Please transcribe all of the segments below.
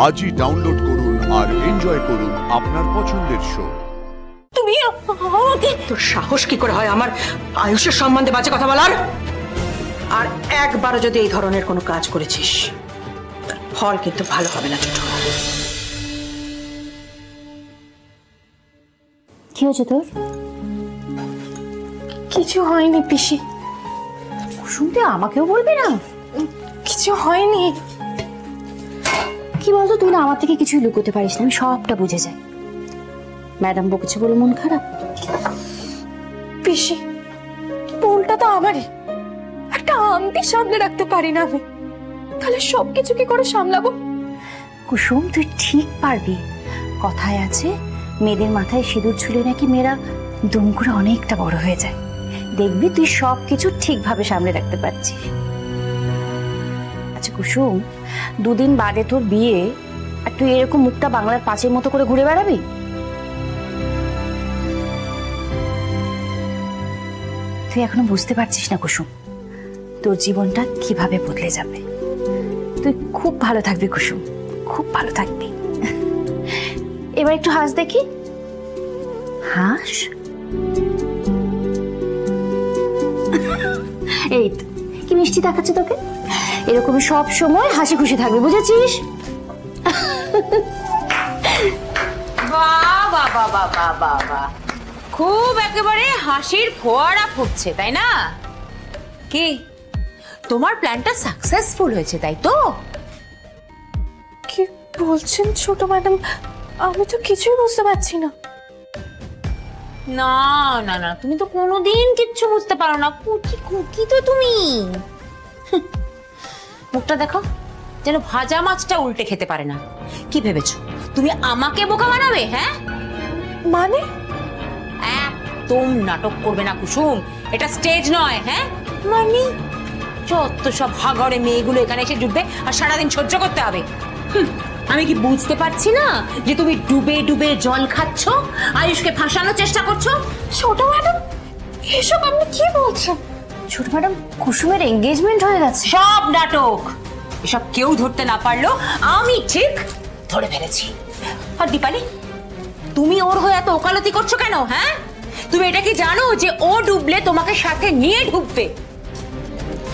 আজই ডাউনলোড করুন আর এনজয় করুন আপনার পছন্দের শো। তুমি আমাকে, তোর সাহস কি করে হয় আমার আয়ুষের সম্বন্ধে বাজে কথা বলার? আর একবারও যদি এই ধরনের কোনো কাজ করেছিস তার ফল কিন্তু ভালো হবে না ছোট। কি হয়েছে তোর? কিছু হয়নি পিসি। কুসুম তুই আমাকেও বলবি না? কিছু হয়নি। কি বলতো, তুই না আমার থেকে কিছুই লুকোতে পারিস না, আমি সবটা বুঝে যাই। ম্যাডাম বকেছে বলে মন খারাপ? পিসি, ভুলটা তো আমারই। একটা আংটি সামলে রাখতে পারি না আমি, তাহলে সবকিছু কি করে সামলাবো? কুসুম তুই ঠিক পারবি। কথায় আছে মেয়েদের মাথায় সিঁদুর ছুলে নাকি মেয়েরা দুম করে অনেকটা বড় হয়ে যায়। দেখবি তুই সবকিছু ঠিকভাবে সামলে রাখতে পারছিস। আচ্ছা কুসুম, দুদিন বাদে তোর বিয়ে, আর তুই এরকম মুখটা বাংলার পাঁচের মতো করে ঘুরে বেড়াবি? তুই এখনো বুঝতে পারছিস না কুসুম, তোর জীবনটা কিভাবে বদলে যাবে। তুই খুব ভালো থাকবি কুসুম, খুব ভালো থাকবি। এবার একটু হাস দেখি, হাস। এই তো, কি মিষ্টি দেখাচ্ছে তোকে। এরকমই সব সময় হাসি খুশি থাকবে, বুঝেছিস? বাহ বাহ বাহ বাহ বাহ বাহ বাহ, খুব একেবারে হাসির ফোয়ারা ফুটছে, তাই না? কি তোমার প্ল্যানটা সাকসেসফুল হয়েছে, তাই তো? কি বলছেন ছোট ম্যাডাম? আমি তো কিছুই বুঝতে পারছি না। না না না, তুমি তো কোনোদিন কিচ্ছু বুঝতে পারো না। কুকি কুকি তো তুমি। মুখটা দেখো, যেন ভাজা মাছটা উল্টে খেতে পারে না। কি ভেবেছো তুমি আমাকে বোকা বানাবে? হ্যাঁ মানে? একদম নাটক করবে না কুসুম, এটা স্টেজ নয়। হ্যাঁ মানে যত সব হাগড়ে মেয়েগুলো এখানে এসে জুটবে আর সারাদিন সহ্য করতে হবে। আমি কি বুঝতে পারছি না যে তুমি ডুবে ডুবে জল খাচ্ছ, আয়ুষকে ফাঁসানোর চেষ্টা করছো? ছোট ম্যাডাম, এসব আপনি কি বলছেন? ছোট ম্যাডাম, কুসুমের এঙ্গেজমেন্ট হয়ে গেছে। সব নাটক। এসব কেউ ধরতে না পারলো, আমি ঠিক ধরে ফেলেছি। আর দীপালি, তুমি ওর হয়ে এত ওকালতি করছো কেন? হ্যাঁ, তুমি এটা কি জানো যে ও ডুবলে তোমাকে সাথে নিয়ে ডুববে?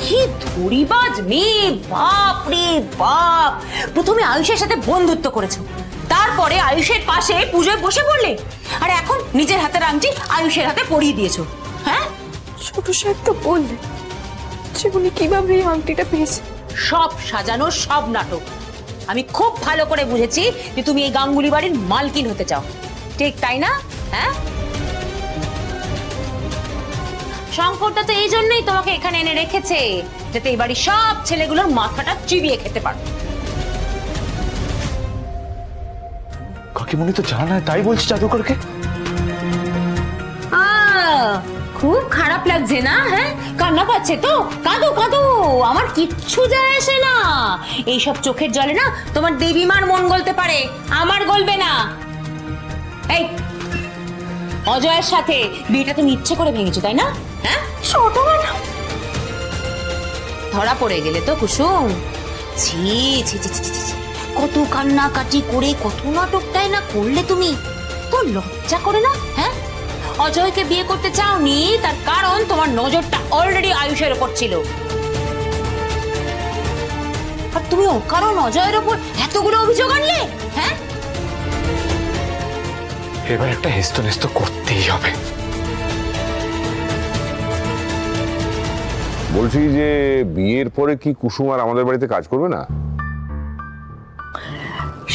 কি ধরিবাজ মেয়ে, বাপ রে বাপ। প্রথমে আয়ুষের সাথে বন্ধুত্ব করেছো, তারপরে আয়ুষের পাশে পুজোয় বসে পড়লে, আর এখন নিজের হাতের আংটি আয়ুষের হাতে পরিয়ে দিয়েছো। হ্যাঁ, ছোট সাহেব তো বললেন যে উনি কিভাবে এই আংটিটা পেয়েছে। সব সাজানো, সব নাটক। আমি খুব ভালো করে বুঝেছি যে তুমি এই গাঙ্গুলি বাড়ির মালকিন হতে চাও, ঠিক তাই না? হ্যাঁ, শঙ্করটা তো এই জন্যই তোমাকে এখানে এনে রেখেছে, যাতে এই বাড়ির সব ছেলেগুলোর মাথাটা চিবিয়ে খেতে পারো। কাকিমণি তো জানা নাই, তাই বলছি জাদুকরকে। খুব খারাপ লাগছে না? হ্যাঁ, কান্না পাচ্ছে তো? কাঁদো কাঁদো, আমার কিচ্ছু যায় আসে না। এইসব চোখের জলে না তোমার দেবীমার মন গলতে পারে, আমার গলবে না। এই অজয়ের সাথে বিয়েটা তুমি ইচ্ছে করে ভেঙেছো, তাই না? হ্যাঁ, ছোট ম্যাডাম, ধরা পড়ে গেলে তো কুসুম। ছি ছি ছি ছি ছি, কত কান্নাকাটি করে কত নাটকটাই না করলে তুমি। তো লজ্জা করে না? হ্যাঁ, অজয়কে বিয়ে করতে চাওনি, তার কারণ তোমার নজরটা অলরেডি আয়ুষের উপর ছিল। আর তুমি অকারণ অজয়ের উপর এতগুলো অভিযোগ আনলে। হ্যাঁ, এবার একটা হেস্তনেস্ত করতেই হবে। বলছি যে বিয়ের পরে কি কুসুম আর আমাদের বাড়িতে কাজ করবে না?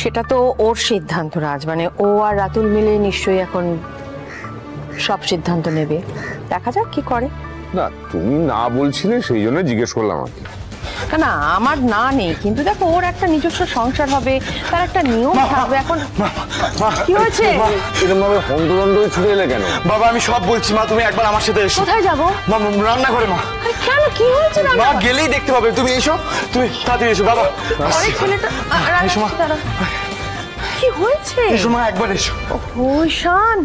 সেটা তো ওর সিদ্ধান্ত রাজ, মানে ও আর রাতুল মিলে নিশ্চয়ই এখন সব সিদ্ধান্ত নেবে। দেখা যাক কি করে। না, তুমি না বলছিলে সেই জন্য জিজ্ঞেস করলাম আর কি। না, আমার না নেই, কিন্তু দেখো ওর একটা নিজস্ব সংসার হবে, তার একটা নিয়ম থাকবে। এখন কি হয়েছে? এরকম ভাবে হন্তদন্ত হয়ে ছুটে এলে কেন? বাবা, আমি সব বলছি মা, তুমি একবার আমার সাথে এসো। কোথায় যাবো? মা, রান্না করে। মা কেন, কি হয়েছে? মা, গেলেই দেখতে পাবে। তুমি এসো, তুমি তাড়াতাড়ি এসো। বাবা, অনেক ছেলেটা এসো মা। কি হয়েছে? এসো মা, একবার এসো। ও শান,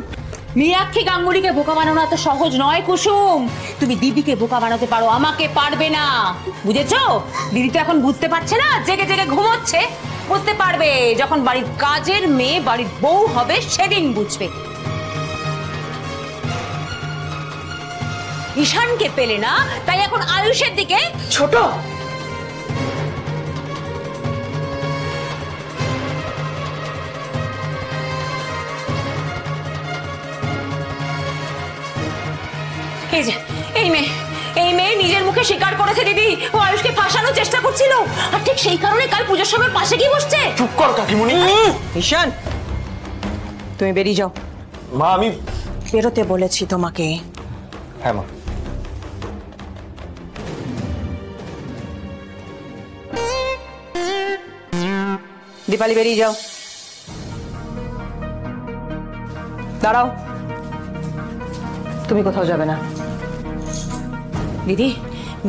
মীনাক্ষী গাঙ্গুলিকে বোকা বানানো এত সহজ নয় কুসুম। তুমি দিদিকে বোকা বানাতে পারো, আমাকে পারবে না, বুঝেছো? দিদি তো এখন বুঝতে পারছে না, জেগে জেগে ঘুমোচ্ছে। বুঝতে পারবে যখন বাড়ির কাজের মেয়ে বাড়ির বউ হবে, সেদিন বুঝবে। ঈশানকে পেলে না, তাই এখন আয়ুষের দিকে। ছোট, এই যে এই মেয়ে নিজের মুখে স্বীকার করেছে দিদি, ও আয়ুষকে ফাঁসানোর চেষ্টা করছিল, আর ঠিক সেই কারণে কাল পূজার সময় পাশে গিয়ে বসছে। চুপ কর কাকিমণি। ঈশান, তুমি বেরিয়ে যাও। মা আমি বেরোতে বলেছি তোমাকে। হ্যাঁ মা। দীপালি, বেরিয়ে যাও। দাঁড়াও, তুমি কোথাও যাবে না। দিদি,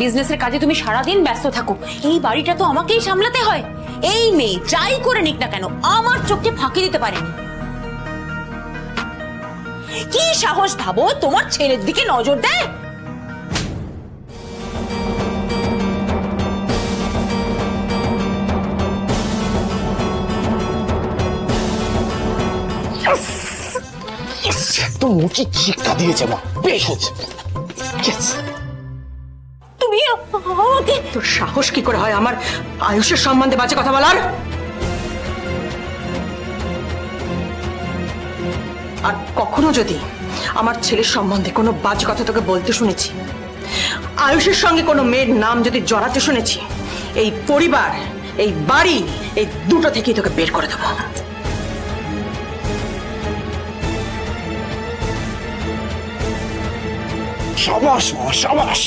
বিজনেসের কাজে তুমি সারাদিন ব্যস্ত থাকো, এই বাড়িটা তো আমাকেই সামলাতে হয়। এই মেয়ে যাই করে নিক না কেন আমার চোখকে ফাঁকি দিতে পারেনি। কি সাহস ভাবো তোমার ছেলের দিকে নজর দেয়? তো মুচি শিক্ষা দিয়েছে মা, বেশ হচ্ছে। তুমি আমাকে, তোর সাহস কি করে হয় আমার আয়ুষের সম্বন্ধে বাজে কথা বলার? আর কখনো যদি আমার ছেলের সম্বন্ধে কোনো বাজে কথা তোকে বলতে শুনেছি, আয়ুষের সঙ্গে কোনো মেয়ের নাম যদি জড়াতে শুনেছি, এই পরিবার, এই বাড়ি, এই দুটো থেকেই তোকে বের করে দেবো। সাবাস মা, সাবাস।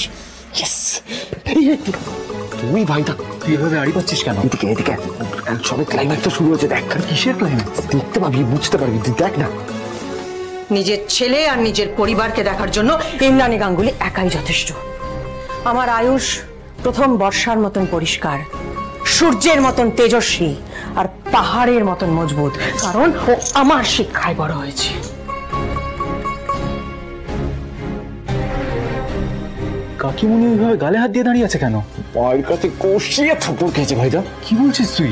তুই ভাইটা তুই এভাবে আড়ি পাচ্ছিস কেন? এদিকে এদিকে, সবে ক্লাইম্যাক্সটা শুরু হয়েছে, দেখ। কিসের ক্লাইম্যাক্স? দেখতে পাবি, বুঝতে পারবি, তুই দেখ না। নিজের ছেলে আর নিজের পরিবারকে দেখার জন্য ইন্দ্রাণী গাঙ্গুলি একাই যথেষ্ট। আমার আয়ুষ প্রথম বর্ষার মতন পরিষ্কার, সূর্যের মতন তেজস্বী, আর পাহাড়ের মতন মজবুত, কারণ ও আমার শিক্ষায় বড় হয়েছে। কাকিমণি ওইভাবে গালে হাত দিয়ে দাঁড়িয়ে আছে কেন? মায়ের কাছে কষিয়ে থাপ্পড় খেয়েছে ভাইটা। কি বলছিস তুই?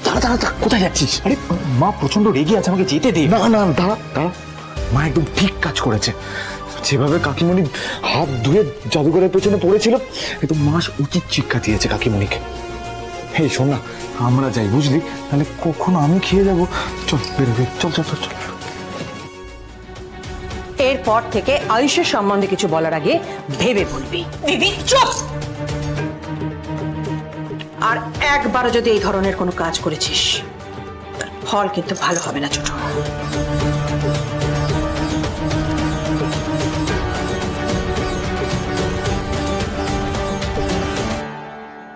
দাঁড়া দাঁড়া দাঁড়া, কোথায় যাচ্ছিস? আরে মা প্রচন্ড রেগে আছে, আমাকে যেতে দে। না না দাঁড়া দাঁড়া, মা একদম ঠিক কাজ করেছে। যেভাবে কাকিমণি হাত ধুয়ে জাদুঘরের পেছনে পড়েছিল, একদম মা উচিত শিক্ষা দিয়েছে কাকিমণিকে। এই শোন না, আমরা যাই, বুঝলি? তাহলে কখন আমি খেয়ে যাবো। চল বেরো বেরো, চল চল চল চল। এরপর থেকে আয়ুষের সম্বন্ধে কিছু বলার আগে ভেবে বলবি। দিদি চুপ! আর একবারও যদি এই ধরনের কোনো কাজ করেছিস, তার ফল কিন্তু ভালো হবে না ছোট।